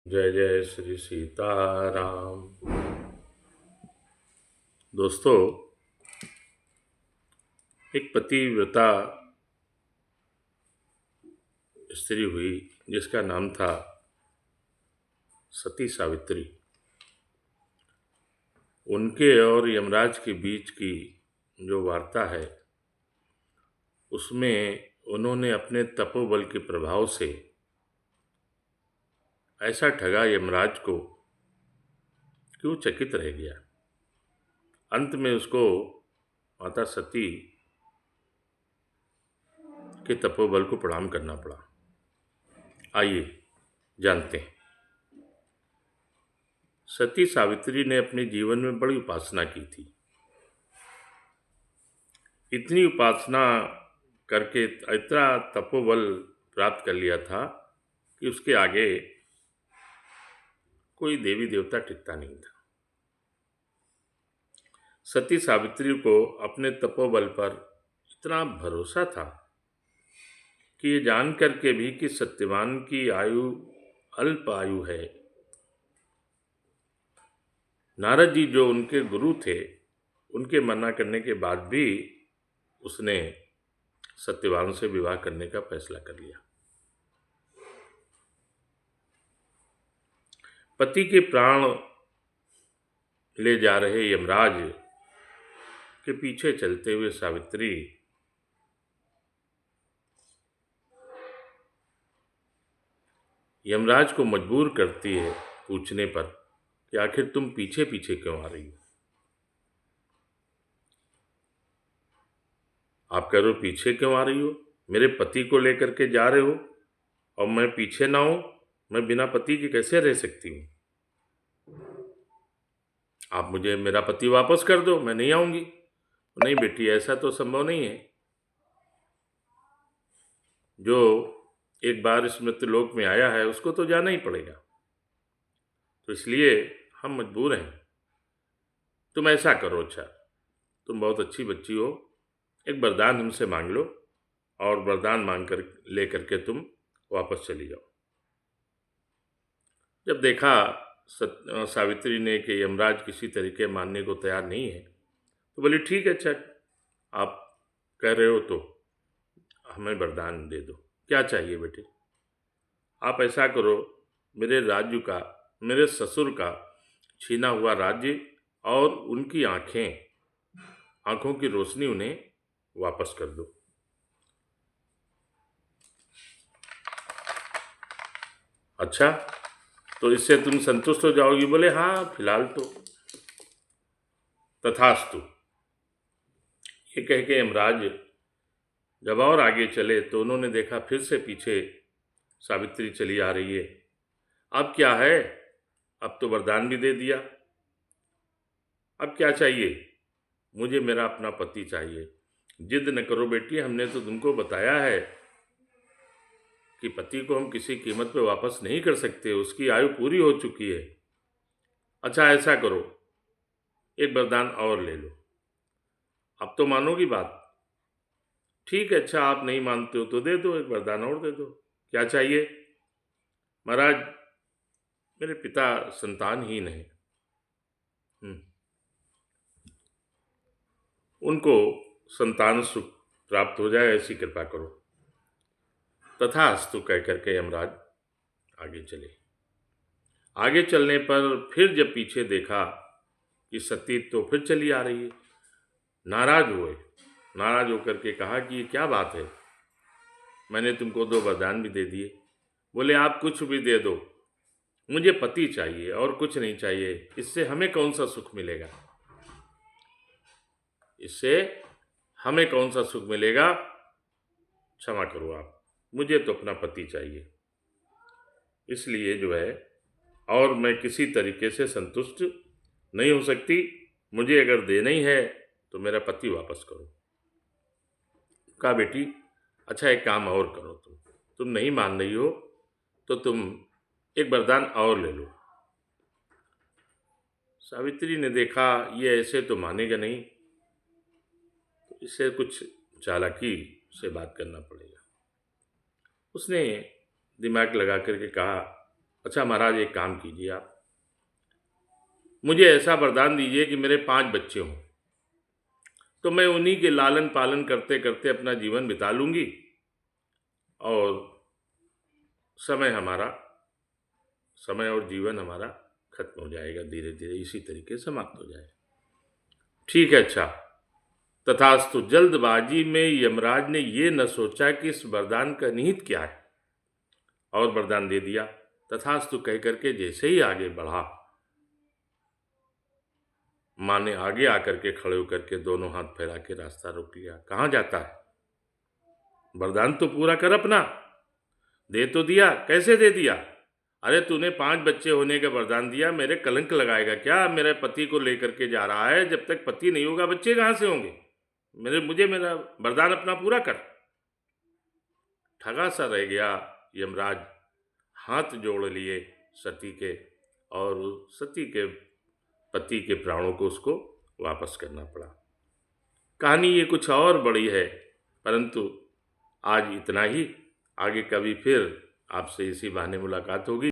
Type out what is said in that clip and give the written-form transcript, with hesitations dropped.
जय जय श्री सीताराम। दोस्तों, एक पतिव्रता स्त्री हुई जिसका नाम था सती सावित्री। उनके और यमराज के बीच की जो वार्ता है उसमें उन्होंने अपने तपोबल के प्रभाव से ऐसा ठगा यमराज को कि वो चकित रह गया। अंत में उसको माता सती के तपोबल को प्रणाम करना पड़ा। आइए जानते हैं। सती सावित्री ने अपने जीवन में बड़ी उपासना की थी। इतनी उपासना करके इतना तपोबल प्राप्त कर लिया था कि उसके आगे कोई देवी देवता टिकता नहीं था। सती सावित्री को अपने तपोबल पर इतना भरोसा था कि ये जान करके भी कि सत्यवान की आयु अल्प आयु है, नारद जी जो उनके गुरु थे उनके मना करने के बाद भी उसने सत्यवान से विवाह करने का फैसला कर लिया। पति के प्राण ले जा रहे यमराज के पीछे चलते हुए सावित्री यमराज को मजबूर करती है पूछने पर कि आखिर तुम पीछे पीछे क्यों आ रही हो। आप कह रहे हो पीछे क्यों आ रही हो, मेरे पति को लेकर के जा रहे हो और मैं पीछे ना हूं, मैं बिना पति के कैसे रह सकती हूं। आप मुझे मेरा पति वापस कर दो, मैं नहीं आऊंगी। नहीं बेटी, ऐसा तो संभव नहीं है। जो एक बार इस मृत्युलोक में आया है उसको तो जाना ही पड़ेगा, तो इसलिए हम मजबूर हैं। तुम ऐसा करो, अच्छा तुम बहुत अच्छी बच्ची हो, एक वरदान हमसे मांग लो और वरदान मांग कर लेकर के तुम वापस चली जाओ। जब देखा सावित्री ने कि यमराज किसी तरीके मानने को तैयार नहीं है तो बोली ठीक है, अच्छा आप कह रहे हो तो हमें वरदान दे दो। क्या चाहिए बेटे? आप ऐसा करो, मेरे राज्य का, मेरे ससुर का छीना हुआ राज्य और उनकी आंखों की रोशनी उन्हें वापस कर दो। अच्छा, तो इससे तुम संतुष्ट हो जाओगी? बोले हाँ, फिलहाल तो तथास्तु। ये कह के यमराज जब और आगे चले तो उन्होंने देखा फिर से पीछे सावित्री चली आ रही है। अब क्या है, अब तो वरदान भी दे दिया, अब क्या चाहिए? मुझे मेरा अपना पति चाहिए। जिद न करो बेटी, हमने तो तुमको बताया है कि पति को हम किसी कीमत पे वापस नहीं कर सकते, उसकी आयु पूरी हो चुकी है। अच्छा ऐसा करो, एक वरदान और ले लो, अब तो मानोगी बात? ठीक है, अच्छा आप नहीं मानते हो तो दे दो, एक वरदान और दे दो। क्या चाहिए? महाराज, मेरे पिता संतानहीन हैं, उनको संतान सुख प्राप्त हो जाए ऐसी कृपा करो। तथास्तु कह करके यमराज आगे चले। आगे चलने पर फिर जब पीछे देखा कि सती तो फिर चली आ रही है, नाराज हुए। नाराज होकर के कहा कि ये क्या बात है, मैंने तुमको 2 वरदान भी दे दिए। बोले आप कुछ भी दे दो, मुझे पति चाहिए और कुछ नहीं चाहिए। इससे हमें कौन सा सुख मिलेगा, इससे हमें कौन सा सुख मिलेगा? क्षमा करो आप, मुझे तो अपना पति चाहिए, इसलिए जो है और मैं किसी तरीके से संतुष्ट नहीं हो सकती। मुझे अगर देना ही है तो मेरा पति वापस करो। कहा बेटी, अच्छा एक काम और करो, तुम नहीं मान रही हो तो तुम एक वरदान और ले लो। सावित्री ने देखा ये ऐसे तो मानेगा नहीं, तो इससे कुछ चालाकी से बात करना पड़ेगा। उसने दिमाग लगा करके कहा अच्छा महाराज, एक काम कीजिए, आप मुझे ऐसा वरदान दीजिए कि मेरे 5 बच्चे हों, तो मैं उन्हीं के लालन पालन करते करते अपना जीवन बिता लूंगी और समय हमारा समय और जीवन हमारा खत्म हो जाएगा, धीरे धीरे इसी तरीके से समाप्त हो जाएगा। ठीक है, अच्छा। तथास्तु। जल्दबाजी में यमराज ने ये न सोचा कि इस वरदान का निहित क्या है, और वरदान दे दिया। तथास्तु कह करके जैसे ही आगे बढ़ा, माँ ने आगे आकर के खड़े होकर के दोनों हाथ फैला के रास्ता रोक लिया। कहाँ जाता है? वरदान तो पूरा कर अपना। दे तो दिया, कैसे दे दिया? अरे तूने 5 बच्चे होने का वरदान दिया, मेरे कलंक लगाएगा क्या? मेरे पति को लेकर के जा रहा है, जब तक पति नहीं होगा बच्चे कहाँ से होंगे? मुझे मेरा वरदान अपना पूरा कर। ठगा सा रह गया यमराज, हाथ जोड़ लिए सती के, और सती के पति के प्राणों को उसको वापस करना पड़ा। कहानी ये कुछ और बड़ी है, परंतु आज इतना ही। आगे कभी फिर आपसे इसी बहाने मुलाकात होगी।